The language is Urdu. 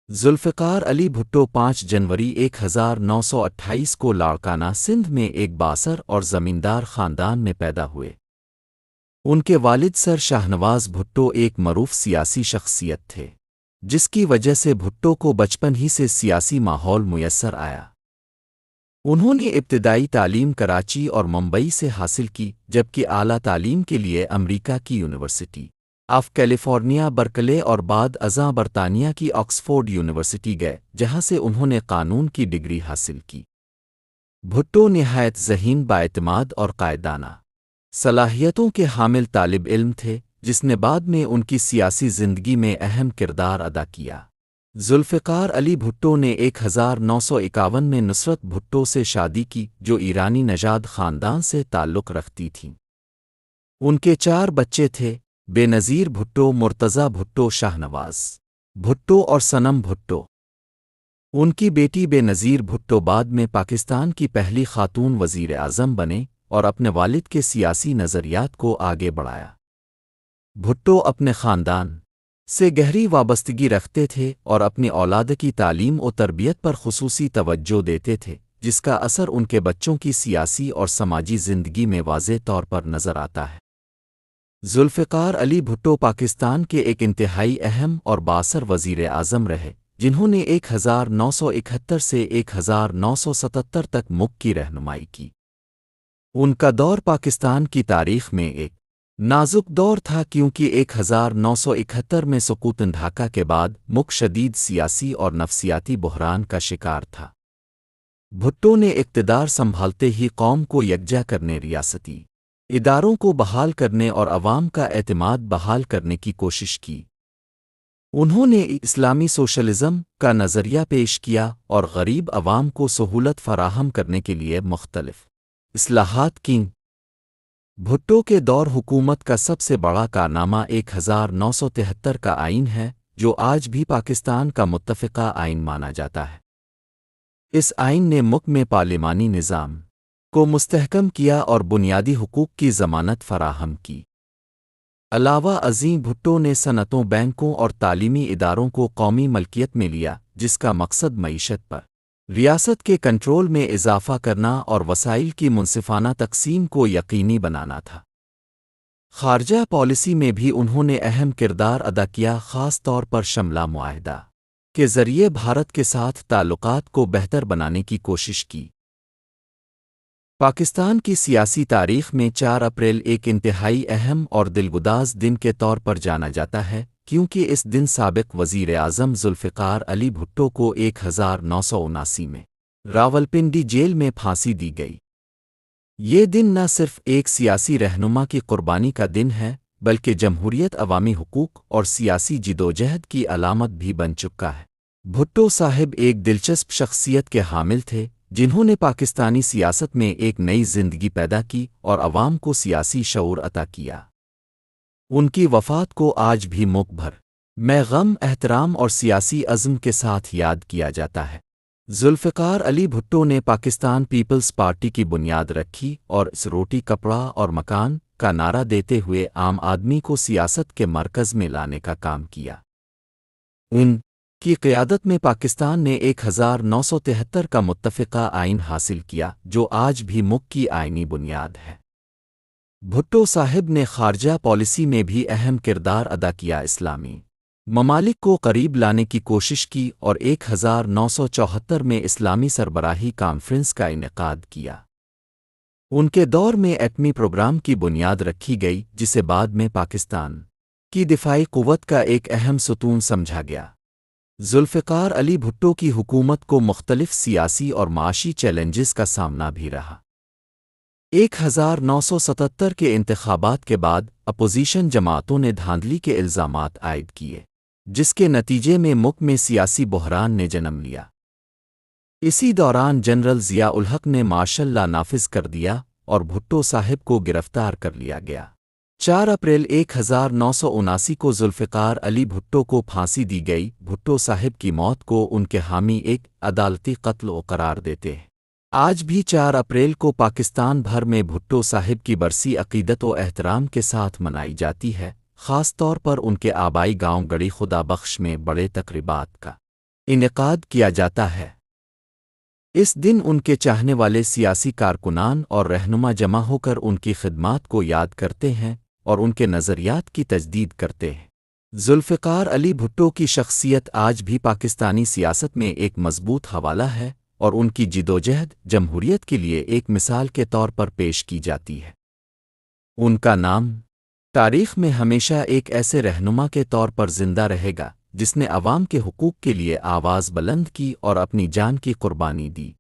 ذوالفقار علی بھٹو 5 جنوری 1928 کو لاڑکانہ سندھ میں ایک بااثر اور زمیندار خاندان میں پیدا ہوئے۔ ان کے والد سر شاہنواز بھٹو ایک معروف سیاسی شخصیت تھے، جس کی وجہ سے بھٹو کو بچپن ہی سے سیاسی ماحول میسر آیا۔ انہوں نے ابتدائی تعلیم کراچی اور ممبئی سے حاصل کی، جبکہ اعلیٰ تعلیم کے لیے امریکہ کی یونیورسٹی آف کیلیفورنیا برکلے اور بعد ازاں برطانیہ کی آکسفورڈ یونیورسٹی گئے، جہاں سے انہوں نے قانون کی ڈگری حاصل کی۔ بھٹو نہایت ذہین، بااعتماد اور قائدانہ صلاحیتوں کے حامل طالب علم تھے، جس نے بعد میں ان کی سیاسی زندگی میں اہم کردار ادا کیا۔ ذوالفقار علی بھٹو نے 1951 میں نصرت بھٹو سے شادی کی، جو ایرانی نژاد خاندان سے تعلق رکھتی تھیں۔ ان کے 4 بچے تھے: بے نظیر بھٹو، مرتضی بھٹو، شاہنواز بھٹو اور صنم بھٹو۔ ان کی بیٹی بے نظیر بھٹو بعد میں پاکستان کی پہلی خاتون وزیر اعظم بنے اور اپنے والد کے سیاسی نظریات کو آگے بڑھایا۔ بھٹو اپنے خاندان سے گہری وابستگی رکھتے تھے اور اپنی اولاد کی تعلیم و تربیت پر خصوصی توجہ دیتے تھے، جس کا اثر ان کے بچوں کی سیاسی اور سماجی زندگی میں واضح طور پر نظر آتا ہے۔ ذوالفقار علی بھٹو پاکستان کے ایک انتہائی اہم اور بااثر وزیر اعظم رہے، جنہوں نے 1971 سے 1977 تک ملک کی رہنمائی کی۔ ان کا دور پاکستان کی تاریخ میں ایک نازک دور تھا، کیونکہ 1971 میں سقوط ڈھاکہ کے بعد ملک شدید سیاسی اور نفسیاتی بحران کا شکار تھا۔ بھٹو نے اقتدار سنبھالتے ہی قوم کو یکجا کرنے، ریاستی اداروں کو بحال کرنے اور عوام کا اعتماد بحال کرنے کی کوشش کی۔ انہوں نے اسلامی سوشلزم کا نظریہ پیش کیا اور غریب عوام کو سہولت فراہم کرنے کے لیے مختلف اصلاحات کیں۔ بھٹو کے دور حکومت کا سب سے بڑا کارنامہ 1973 کا آئین ہے، جو آج بھی پاکستان کا متفقہ آئین مانا جاتا ہے۔ اس آئین نے ملک میں پارلیمانی نظام کو مستحکم کیا اور بنیادی حقوق کی ضمانت فراہم کی۔ علاوہ ازیں بھٹو نے صنعتوں، بینکوں اور تعلیمی اداروں کو قومی ملکیت میں لیا، جس کا مقصد معیشت پر ریاست کے کنٹرول میں اضافہ کرنا اور وسائل کی منصفانہ تقسیم کو یقینی بنانا تھا۔ خارجہ پالیسی میں بھی انہوں نے اہم کردار ادا کیا، خاص طور پر شملہ معاہدہ کے ذریعے بھارت کے ساتھ تعلقات کو بہتر بنانے کی کوشش کی۔ پاکستان کی سیاسی تاریخ میں 4 اپریل ایک انتہائی اہم اور دلگداز دن کے طور پر جانا جاتا ہے، کیونکہ اس دن سابق وزیر اعظم ذوالفقار علی بھٹو کو 1979 میں راولپنڈی جیل میں پھانسی دی گئی۔ یہ دن نہ صرف ایک سیاسی رہنما کی قربانی کا دن ہے، بلکہ جمہوریت، عوامی حقوق اور سیاسی جدوجہد کی علامت بھی بن چکا ہے۔ بھٹو صاحب ایک دلچسپ شخصیت کے حامل تھے، جنہوں نے پاکستانی سیاست میں ایک نئی زندگی پیدا کی اور عوام کو سیاسی شعور عطا کیا۔ ان کی وفات کو آج بھی ملک بھر میں غم، احترام اور سیاسی عزم کے ساتھ یاد کیا جاتا ہے۔ ذوالفقار علی بھٹو نے پاکستان پیپلز پارٹی کی بنیاد رکھی اور اس روٹی، کپڑا اور مکان کا نعرہ دیتے ہوئے عام آدمی کو سیاست کے مرکز میں لانے کا کام کیا۔ ان کی قیادت میں پاکستان نے 1973 کا متفقہ آئین حاصل کیا، جو آج بھی ملک کی آئینی بنیاد ہے۔ بھٹو صاحب نے خارجہ پالیسی میں بھی اہم کردار ادا کیا، اسلامی ممالک کو قریب لانے کی کوشش کی اور 1974 میں اسلامی سربراہی کانفرنس کا انعقاد کیا۔ ان کے دور میں ایٹمی پروگرام کی بنیاد رکھی گئی، جسے بعد میں پاکستان کی دفاعی قوت کا ایک اہم ستون سمجھا گیا۔ ذوالفقار علی بھٹو کی حکومت کو مختلف سیاسی اور معاشی چیلنجز کا سامنا بھی رہا۔ 1977 کے انتخابات کے بعد اپوزیشن جماعتوں نے دھاندلی کے الزامات عائد کیے، جس کے نتیجے میں ملک میں سیاسی بحران نے جنم لیا۔ اسی دوران جنرل ضیاء الحق نے مارشل لا نافذ کر دیا اور بھٹو صاحب کو گرفتار کر لیا گیا۔ 4 اپریل 1979 کو ذوالفقار علی بھٹو کو پھانسی دی گئی۔ بھٹو صاحب کی موت کو ان کے حامی ایک عدالتی قتل قرار دیتے ہیں۔ آج بھی 4 اپریل کو پاکستان بھر میں بھٹو صاحب کی برسی عقیدت و احترام کے ساتھ منائی جاتی ہے، خاص طور پر ان کے آبائی گاؤں گڑی خدا بخش میں بڑے تقریبات کا انعقاد کیا جاتا ہے۔ اس دن ان کے چاہنے والے سیاسی کارکنان اور رہنما جمع ہو کر ان کی خدمات کو یاد کرتے ہیں اور ان کے نظریات کی تجدید کرتے ہیں۔ ذوالفقار علی بھٹو کی شخصیت آج بھی پاکستانی سیاست میں ایک مضبوط حوالہ ہے اور ان کی جدوجہد جمہوریت کے لیے ایک مثال کے طور پر پیش کی جاتی ہے۔ ان کا نام تاریخ میں ہمیشہ ایک ایسے رہنما کے طور پر زندہ رہے گا جس نے عوام کے حقوق کے لیے آواز بلند کی اور اپنی جان کی قربانی دی۔